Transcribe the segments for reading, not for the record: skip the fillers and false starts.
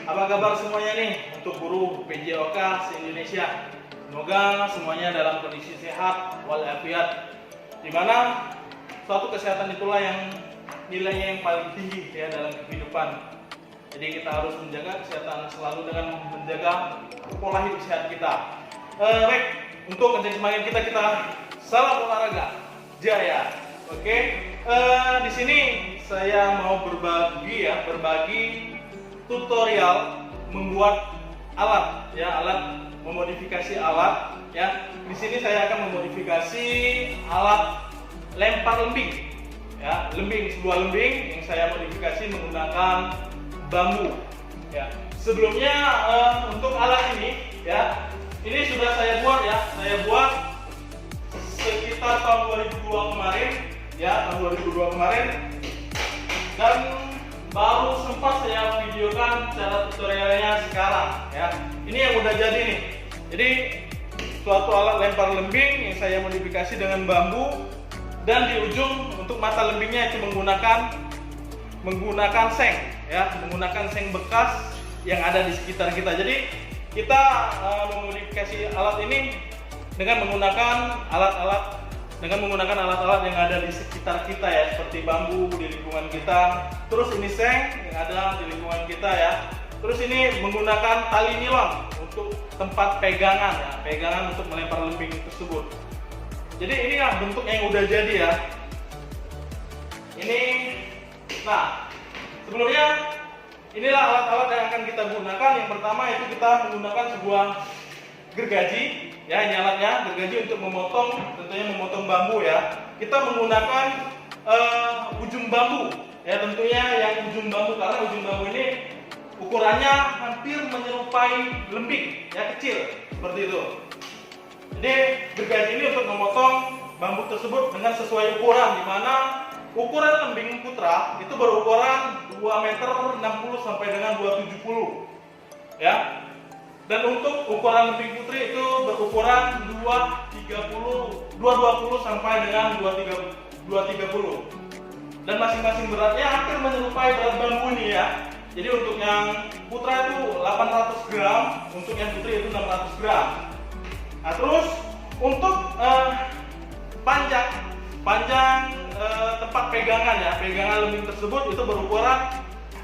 Apa kabar semuanya nih untuk guru PJOK se-Indonesia? Semoga semuanya dalam kondisi sehat walafiat. Dimana suatu kesehatan itulah yang nilainya yang paling tinggi ya dalam kehidupan. Jadi kita harus menjaga kesehatan selalu dengan menjaga pola hidup sehat kita. Baik, untuk menjadi semangat kita salam olahraga jaya. Oke, di sini saya mau berbagi tutorial membuat alat ya, alat memodifikasi alat ya. Di sini saya akan memodifikasi alat lempar lembing ya, sebuah lembing yang saya modifikasi menggunakan bambu ya. Sebelumnya untuk alat ini ya, ini sudah saya buat ya, saya buat sekitar tahun 2002 kemarin ya, tahun 2002 kemarin, dan baru sempat saya videokan cara tutorialnya sekarang ya. Ini yang udah jadi nih. Jadi suatu alat lempar lembing yang saya modifikasi dengan bambu, dan di ujung untuk mata lembingnya itu menggunakan seng ya, menggunakan seng bekas yang ada di sekitar kita. Jadi kita memodifikasi alat ini dengan menggunakan alat-alat yang ada di sekitar kita ya, seperti bambu di lingkungan kita, terus ini seng yang ada di lingkungan kita ya, terus ini menggunakan tali nilon untuk tempat pegangan ya, pegangan untuk melempar lembing tersebut. Jadi inilah bentuk yang udah jadi ya. Ini, nah sebelumnya inilah alat-alat yang akan kita gunakan. Yang pertama itu kita menggunakan sebuah gergaji ya, ini alatnya, gergaji untuk memotong, tentunya memotong bambu ya. Kita menggunakan ujung bambu ya, tentunya yang ujung bambu, karena ujung bambu ini ukurannya hampir menyerupai lembing ya, kecil seperti itu. Jadi gergaji ini untuk memotong bambu tersebut dengan sesuai ukuran, di mana ukuran lembing putra itu berukuran 2 meter 60 sampai dengan 270 ya. Dan untuk ukuran lembing putri itu berukuran 220 sampai dengan 230. Dan masing-masing beratnya hampir menyerupai berat bambu ini ya. Jadi untuk yang putra itu 800 gram, untuk yang putri itu 600 gram. Nah, terus untuk panjang tempat pegangan ya, pegangan lembing tersebut itu berukuran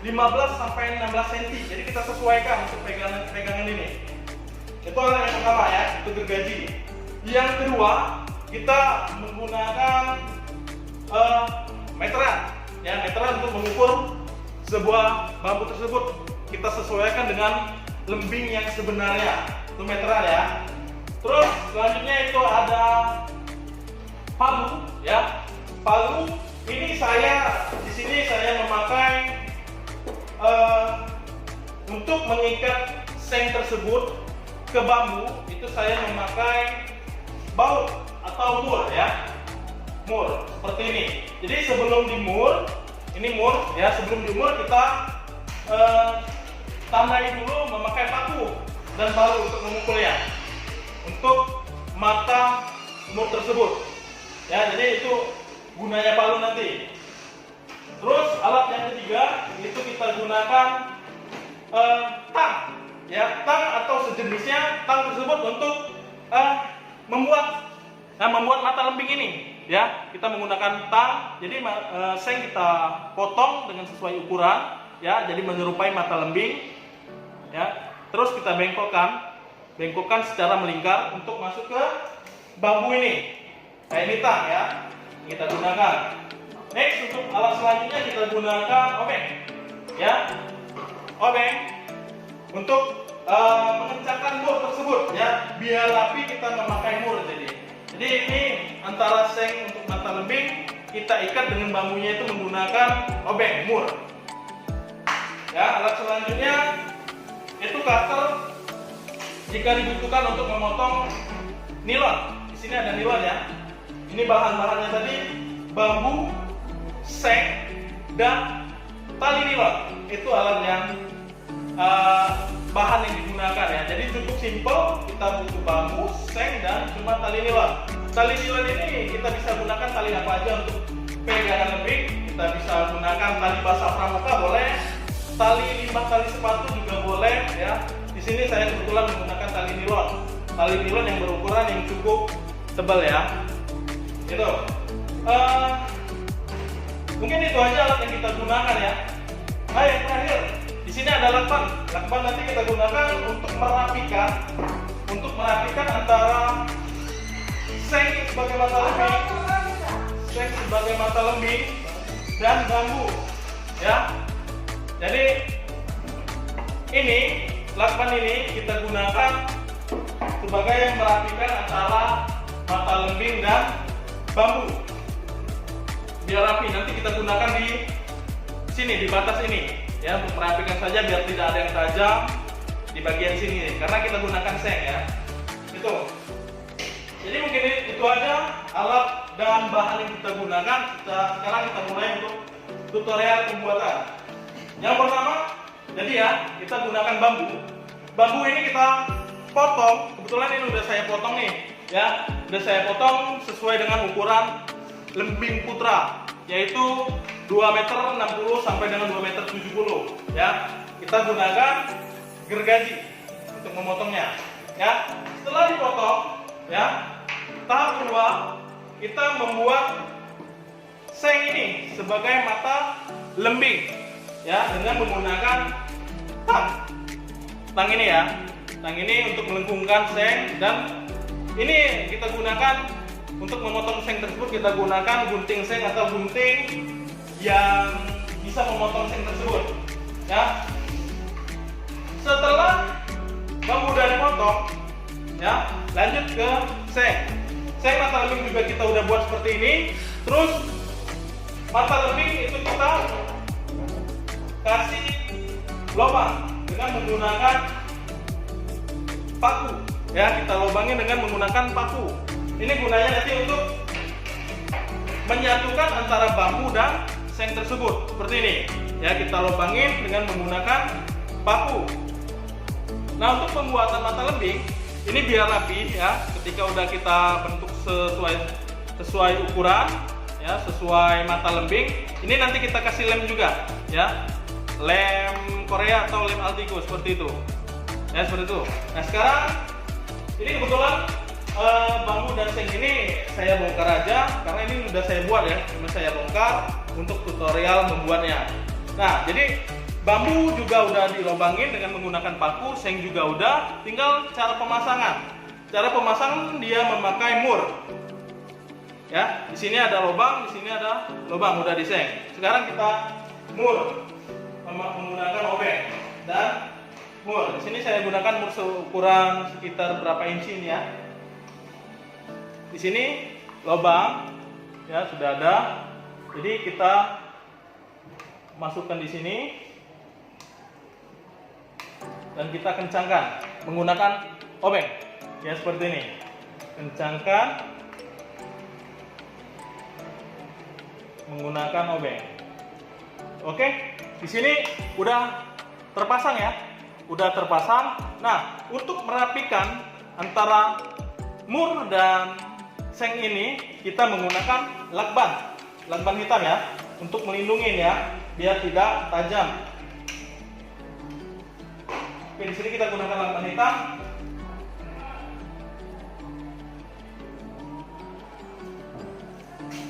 15 sampai 16 cm. Jadi kita sesuaikan untuk pegangan ini. Itu alat yang pertama ya, itu gergaji. Yang kedua, kita menggunakan meteran ya, meteran untuk mengukur sebuah bambu tersebut. Kita sesuaikan dengan lembing yang sebenarnya. Itu meteran ya. Terus selanjutnya itu ada palu ya. Palu ini di sini saya memakai untuk mengikat seng tersebut ke bambu, itu saya memakai baut atau mur ya, mur seperti ini. Jadi sebelum dimur, ini mur ya, sebelum dimur kita tandai dulu memakai paku dan palu untuk memukulnya, untuk mata mur tersebut ya. Jadi itu gunanya palu nanti. Terus alat yang ketiga itu kita gunakan tang ya, tang atau sejenisnya tang tersebut untuk membuat mata lembing ini ya. Kita menggunakan tang, jadi seng kita potong dengan sesuai ukuran ya, jadi menyerupai mata lembing ya. Terus kita bengkokkan secara melingkar untuk masuk ke bambu ini. Nah, ini tang ya, kita gunakan. Next, untuk alat selanjutnya kita gunakan obeng ya, obeng untuk mengencangkan mur tersebut ya, biar rapi kita memakai mur. Jadi ini antara seng untuk mata lembing kita ikat dengan bambunya itu menggunakan obeng mur ya. Alat selanjutnya itu cutter jika dibutuhkan untuk memotong nilon. Di sini ada nilon ya. Ini bahan-bahannya tadi bambu, seng, dan tali nilon. Itu alat yang bahan yang digunakan ya. Jadi cukup simple, kita butuh bambu, seng, dan cuma tali nilon. Tali nilon ini kita bisa gunakan tali apa aja untuk pegangan lembing. Kita bisa gunakan tali basah pramuka boleh, tali limbah tali sepatu juga boleh ya. Di sini saya kebetulan menggunakan tali nilon yang berukuran yang cukup tebal ya. Gitu. Mungkin itu aja alat yang kita gunakan ya. Nah, yang terakhir, di sini ada lakban. Lakban nanti kita gunakan untuk merapikan antara seng sebagai mata lembing dan bambu ya. Jadi ini lakban ini kita gunakan sebagai merapikan antara mata lembing dan bambu biar rapi. Nanti kita gunakan di sini, di batas ini ya, untuk merapikan saja biar tidak ada yang tajam di bagian sini karena kita gunakan seng ya. Itu. Jadi mungkin itu aja alat dan bahan yang kita gunakan. Sekarang kita mulai untuk tutorial pembuatan. Yang pertama, jadi ya, kita gunakan bambu. Bambu ini kita potong. Kebetulan ini udah saya potong nih ya. Udah saya potong sesuai dengan ukuran lembing putra, yaitu 2,60 meter sampai dengan 2,70 meter ya. Kita gunakan gergaji untuk memotongnya ya. Setelah dipotong ya, tahap kedua kita membuat seng ini sebagai mata lembing ya, dengan menggunakan tang ini ya. Tang ini untuk melengkungkan seng, dan ini kita gunakan untuk memotong seng tersebut. Kita gunakan gunting seng atau gunting yang bisa memotong seng tersebut ya. Setelah bambu udah dipotong ya, lanjut ke seng. Seng mata lembing juga kita udah buat seperti ini. Terus mata lembing itu kita kasih lubang dengan menggunakan paku ya. Kita lubangin dengan menggunakan paku. Ini gunanya nanti untuk menyatukan antara bambu dan seng tersebut seperti ini ya. Kita lubangin dengan menggunakan paku. Nah, untuk pembuatan mata lembing ini biar rapi ya, ketika udah kita bentuk sesuai ukuran ya, sesuai mata lembing, ini nanti kita kasih lem juga ya, lem Korea atau lem Altigo seperti itu ya, seperti itu. Nah, sekarang ini kebetulan bambu dan seng ini saya bongkar aja karena ini udah saya buat ya, cuma saya bongkar untuk tutorial membuatnya. Nah, jadi bambu juga udah dilobangin dengan menggunakan paku, seng juga udah, tinggal cara pemasangan. Cara pemasangan dia memakai mur. Ya, di sini ada lubang, di sini ada lubang udah di seng. Sekarang kita mur menggunakan obeng dan mur. Di sini saya gunakan mur seukuran sekitar berapa inci ini ya. Di sini lubang ya sudah ada. Jadi kita masukkan di sini dan kita kencangkan menggunakan obeng ya, seperti ini. Kencangkan menggunakan obeng. Oke, di sini udah terpasang ya, udah terpasang. Nah, untuk merapikan antara mur dan seng ini kita menggunakan lakban hitam ya, untuk melindungi ya, biar tidak tajam. Oke, di sini kita gunakan lakban hitam.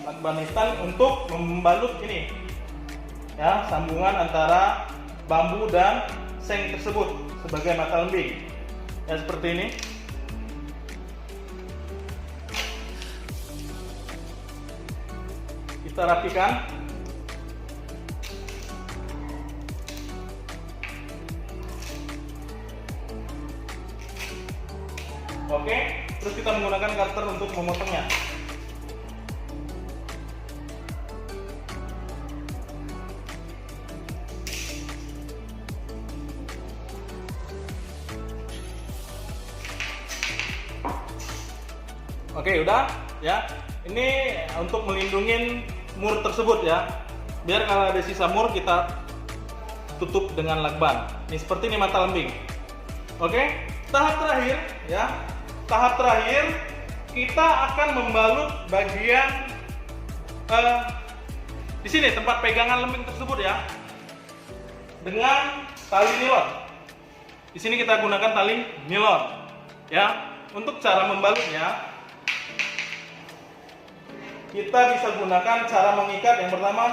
Lakban hitam untuk membalut ini ya, sambungan antara bambu dan seng tersebut sebagai mata lembing ya, seperti ini. Kita rapikan. Oke, terus kita menggunakan cutter untuk memotongnya. Oke, udah ya. Ini untuk melindungi mur tersebut ya. Biar kalau ada sisa mur kita tutup dengan lakban. Ini seperti ini mata lembing. Oke, tahap terakhir ya. Tahap terakhir kita akan membalut bagian di sini tempat pegangan lembing tersebut ya. dengan tali nilon. Di sini kita gunakan tali nilon. Ya, untuk cara membalutnya kita bisa gunakan cara mengikat. Yang pertama,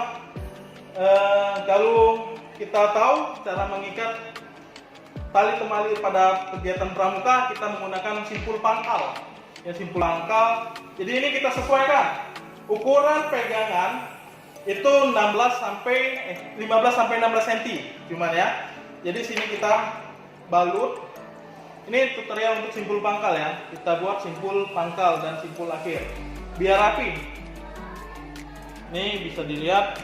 kalau kita tahu cara mengikat tali temali pada kegiatan pramuka, kita menggunakan simpul pangkal. Ya, simpul pangkal. Jadi ini kita sesuaikan ukuran pegangan itu 15 sampai 16 cm cuman ya. Jadi sini kita balut. Ini tutorial untuk simpul pangkal ya. Kita buat simpul pangkal dan simpul akhir biar rapi. Ini bisa dilihat.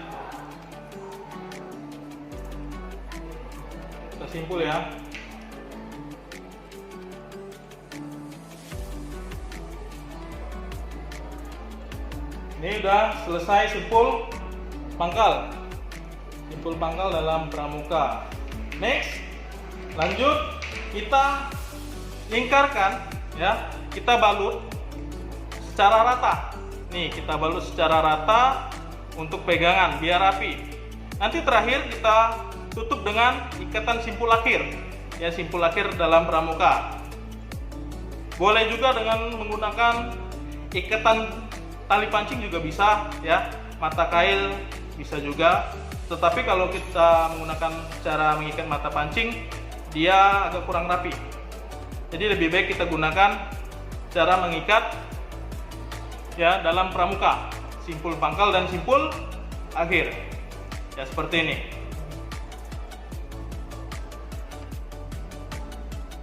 Kita simpul ya. Ini udah selesai simpul pangkal. Simpul pangkal dalam pramuka. Next, lanjut kita lingkarkan ya. Kita balut secara rata. Nih, kita balut secara rata untuk pegangan biar rapi. Nanti terakhir kita tutup dengan ikatan simpul akhir. Ya, simpul akhir dalam pramuka. Boleh juga dengan menggunakan ikatan tali pancing juga bisa ya, mata kail bisa juga. Tetapi kalau kita menggunakan cara mengikat mata pancing, dia agak kurang rapi. Jadi lebih baik kita gunakan cara mengikat ya dalam pramuka, simpul pangkal dan simpul akhir. Ya, seperti ini.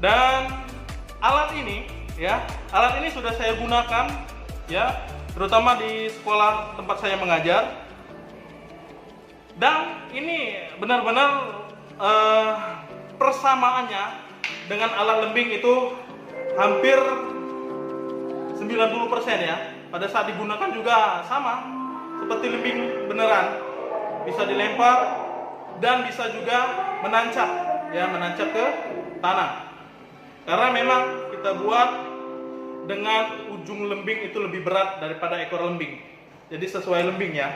Dan alat ini ya, alat ini sudah saya gunakan ya, terutama di sekolah tempat saya mengajar. Dan ini benar-benar persamaannya dengan alat lembing itu hampir 90% ya. Pada saat digunakan juga sama seperti lembing beneran, bisa dilempar dan bisa juga menancap ya, menancap ke tanah. Karena memang kita buat dengan ujung lembing itu lebih berat daripada ekor lembing. Jadi sesuai lembing ya.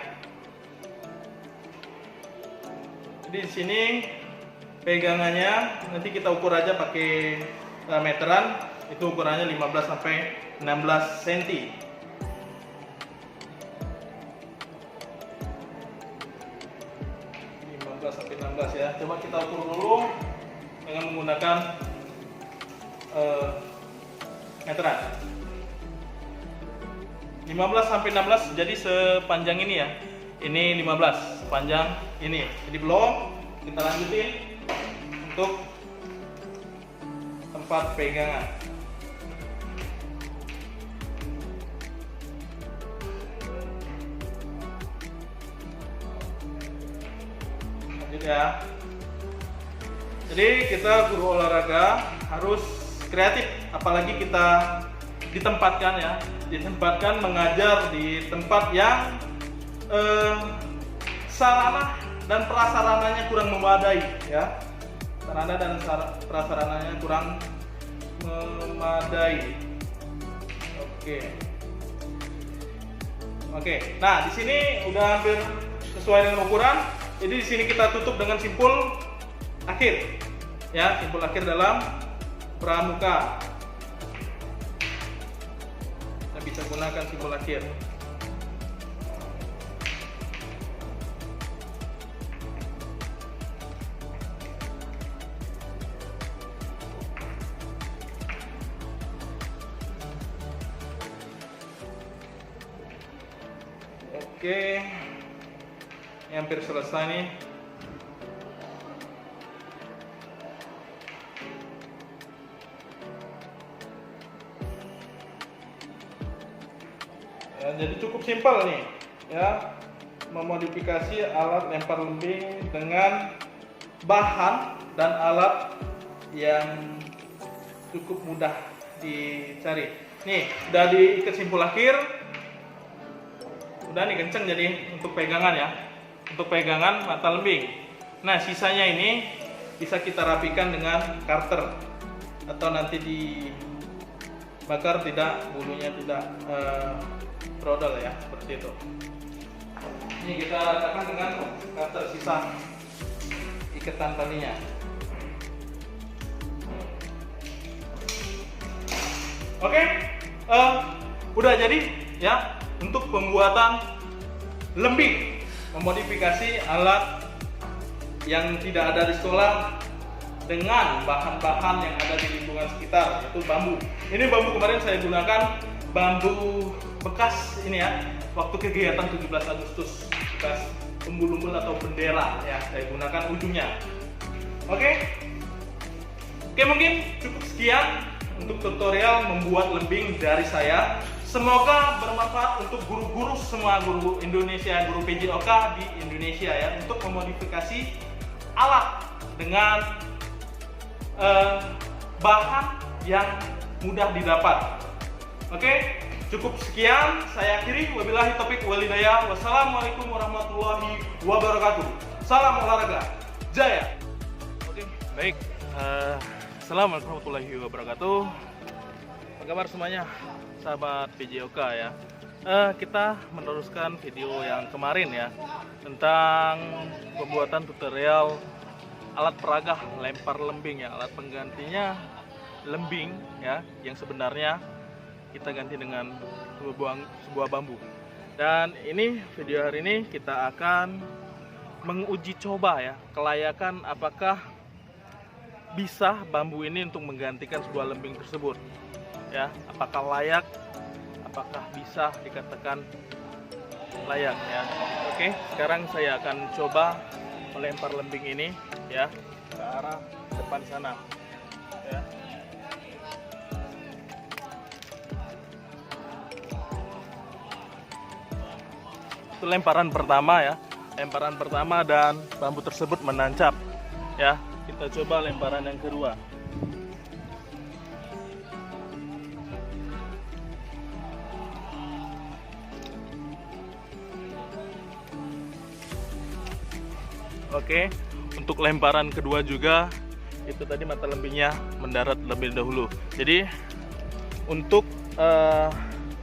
Jadi di sini pegangannya nanti kita ukur aja pakai meteran. Itu ukurannya 15 sampai 16 cm. 15 sampai 16 ya. Coba kita ukur dulu dengan menggunakan meteran. 15 sampai 16, jadi sepanjang ini ya. Ini 15 sepanjang ini. Jadi belum, kita lanjutin untuk tempat pegangan. Lanjut ya. Jadi kita guru olahraga harus kreatif, apalagi kita ditempatkan ya, ditempatkan mengajar di tempat yang sarana dan prasarananya kurang memadai ya. Sarana dan prasarananya kurang memadai. Oke. Nah, di sini udah hampir sesuai dengan ukuran. Jadi di sini kita tutup dengan simpul akhir. Ya, simpul akhir dalam pramuka. Kita bisa gunakan simpul akhir. Oke, ini hampir selesai nih. Ya, jadi cukup simpel nih ya, memodifikasi alat lempar lembing dengan bahan dan alat yang cukup mudah dicari. Nih, udah diikat simpul akhir. Udah nih kenceng jadi untuk pegangan ya, untuk pegangan mata lembing. Nah, sisanya ini bisa kita rapikan dengan karter atau nanti dibakar tidak, bulunya tidak brodol ya, seperti itu. Ini kita ratakan dengan karter sisa ketan talinya. Oke, udah jadi ya untuk pembuatan lembing, memodifikasi alat yang tidak ada di sekolah dengan bahan-bahan yang ada di lingkungan sekitar, yaitu bambu. Ini bambu kemarin saya gunakan bambu bekas ini ya, waktu kegiatan 17 Agustus, bekas umbul-umbul atau bendera ya, saya gunakan ujungnya. Oke, mungkin cukup sekian untuk tutorial membuat lembing dari saya. Semoga bermanfaat untuk guru-guru semua, guru Indonesia, guru PJOK di Indonesia ya, untuk memodifikasi alat dengan bahan yang mudah didapat. Oke, cukup sekian. Saya akhiri. Wabillahi taufiq wal hidayah. Wassalamualaikum warahmatullahi wabarakatuh. Salam olahraga jaya. Oke, baik. Assalamualaikum warahmatullahi wabarakatuh. Apa kabar semuanya, sahabat PJOK ya? Kita meneruskan video yang kemarin ya, tentang pembuatan tutorial alat peragah lempar lembing ya, alat penggantinya lembing ya, yang sebenarnya kita ganti dengan sebuah bambu. Dan ini video hari ini kita akan menguji coba ya, kelayakan apakah bisa bambu ini untuk menggantikan sebuah lembing tersebut ya, apakah layak, apakah bisa dikatakan layak ya. Oke, sekarang saya akan coba melempar lembing ini ya ke arah depan sana ya. Itu lemparan pertama ya, lemparan pertama, dan bambu tersebut menancap ya. Kita coba lemparan yang kedua. Oke, untuk lemparan kedua juga itu tadi mata lembingnya mendarat lebih dahulu. Jadi untuk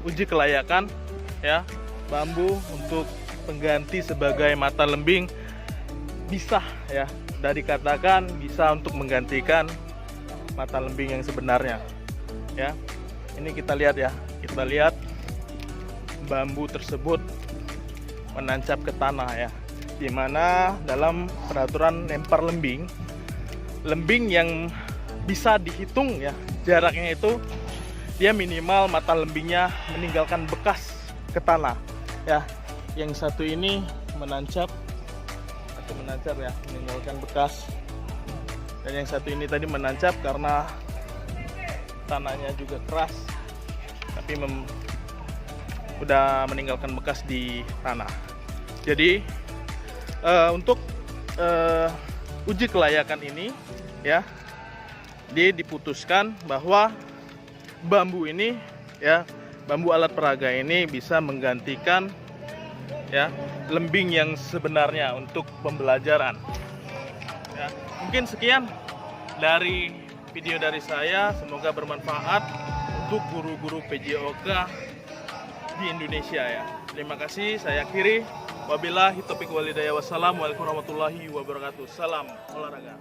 uji kelayakan ya, bambu untuk pengganti sebagai mata lembing bisa ya, dari katakan bisa untuk menggantikan mata lembing yang sebenarnya ya. Ini kita lihat ya, kita lihat bambu tersebut menancap ke tanah ya, dimana dalam peraturan lempar lembing, lembing yang bisa dihitung ya jaraknya itu, dia minimal mata lembingnya meninggalkan bekas ke tanah ya. Yang satu ini menancap ya, meninggalkan bekas, dan yang satu ini tadi menancap karena tanahnya juga keras tapi udah meninggalkan bekas di tanah. Jadi untuk uji kelayakan ini ya, dia diputuskan bahwa bambu ini ya, bambu alat peraga ini bisa menggantikan ya lembing yang sebenarnya untuk pembelajaran ya. Mungkin sekian dari video dari saya, semoga bermanfaat untuk guru-guru PJOK di Indonesia ya. Terima kasih, saya akhiri. Wabillahi taufiq wal hidayah. Wassalamualaikum warahmatullahi wabarakatuh. Salam olahraga.